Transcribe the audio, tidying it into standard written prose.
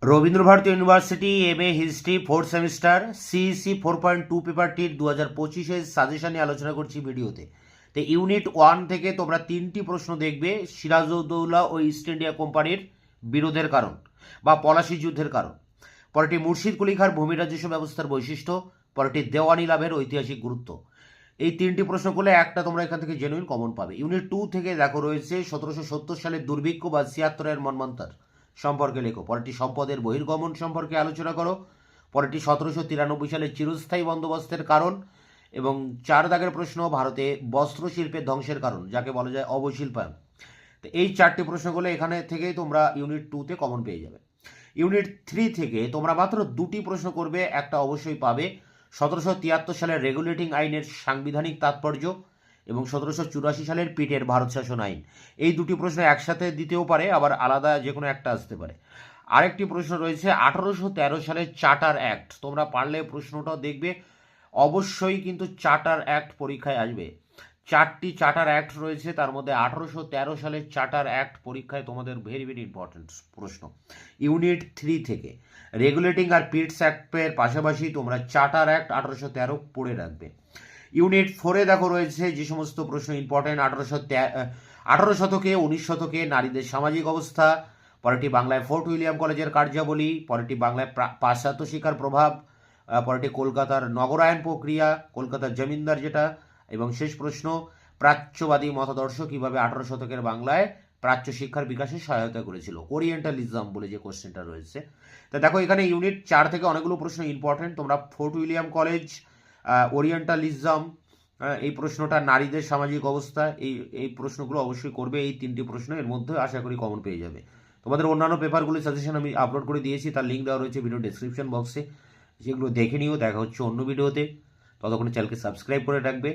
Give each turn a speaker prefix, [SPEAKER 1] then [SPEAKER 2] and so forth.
[SPEAKER 1] Rabindra Bharati university MA history fourth semester CEC 4.2 পেপারটির 2025-এর suggestion নিয়ে আলোচনা করছি ভিডিওতে। তো ইউনিট 1 থেকে তোমরা 3টি প্রশ্ন দেখবে। সিরাজউদ্দৌলা ও ইস্ট ইন্ডিয়া কোম্পানির বিরোধের কারণ বা পলাশি যুদ্ধের কারণ, পরেরটি মুর্শিদ কুলি খাঁর ভূমি রাজস্ব ব্যবস্থার বৈশিষ্ট্য, পরেরটি দেওয়ানি লাভের ঐতিহাসিক গুরুত্ব। এই 3টি প্রশ্ন করলে একটা তোমরা এখান থেকে জেনুইন কমন পাবে। ইউনিট 2 থেকে দেখো রয়েছে 1770 সালের দুর্ভিক্ষ বা 76-এর মন্বন্তর সম্পর্কে লেখো। পরেরটি সম্পদের বহির্গমন সম্পর্কে আলোচনা করো। পরেরটি 1793 সালের চিরস্থায়ী বন্দোবস্তের কারণ এবং 4 দাগের প্রশ্ন ভারতে বস্ত্র শিল্পের ধ্বংসের কারণ, যাকে বলা যায় অবশিল্পায়ন। তো এই 4টি প্রশ্নগুলো এখানে থেকেই তোমরা ইউনিট 2-তে কমন পেয়ে যাবে। ইউনিট 3 থেকে তোমরা মাত্র 2টি প্রশ্ন করবে, একটা অবশ্যই পাবে 1773 সালের রেগুলেটিং আইনের সাংবিধানিক তাৎপর্য এবং 1784 সালের পিটের ভারত শাসন আইন। এই 2টি প্রশ্ন একসাথে দিতেও পারে, আবার আলাদা যে কোনো একটা আসতে পারে। আরেকটি প্রশ্ন রয়েছে 1813 সালের চার্টার অ্যাক্ট। তোমরা পারলে প্রশ্নটাও দেখবে, অবশ্যই কিন্তু চার্টার অ্যাক্ট পরীক্ষায় আসবে। 4টি চার্টার অ্যাক্ট রয়েছে, তার মধ্যে 1813 সালের চার্টার অ্যাক্ট পরীক্ষায় তোমাদের ভেরি ভেরি ইম্পর্টেন্ট প্রশ্ন। ইউনিট 3 থেকে রেগুলেটিং আর পিটস অ্যাক্টের পাশাপাশি তোমরা চার্টার অ্যাক্ট 1813 পড়ে রাখবে। ইউনিট 4-এ দেখো রয়েছে যে সমস্ত প্রশ্ন ইম্পর্টেন্ট। 18 শতকে 19 শতকে নারীদের সামাজিক অবস্থা, পরেরটি বাংলায় ফোর্ট উইলিয়াম কলেজের কার্যাবলী, পরেরটি বাংলায় পাশ্চাত্য শিক্ষার প্রভাব, পরেরটি কলকাতার নগরায়ণ প্রক্রিয়া, কলকাতার জমিদার যেটা, এবং শেষ প্রশ্ন প্রাচ্যবাদী মতাদর্শ কিভাবে 18 শতকের বাংলায় প্রাচ্য শিক্ষার বিকাশে সহায়তা করেছিল, ওরিয়েন্টালিজম বলে যে কোশ্চেনটা রয়েছে। তা দেখো এখানে ইউনিট 4 থেকে অনেকগুলো প্রশ্ন ইম্পর্টেন্ট। তোমরা ফোর্ট উইলিয়াম কলেজ, ওরিয়েন্টালিজম, এই প্রশ্নটা নারীদের সামাজিক অবস্থা, এই প্রশ্নগুলো অবশ্যই করবে। এই 3টি প্রশ্ন এর মধ্যে আশা করি কমন পেয়ে যাবে। তোমাদের অন্যান্য পেপারগুলির সাজেশন আমি আপলোড করে দিয়েছি, তার লিঙ্ক দেওয়া রয়েছে ভিডিও ডেসক্রিপশন বক্সে, যেগুলো দেখে নিও। দেখা হচ্ছে অন্য ভিডিওতে। ততক্ষণে চ্যানেলকে সাবস্ক্রাইব করে রাখবে।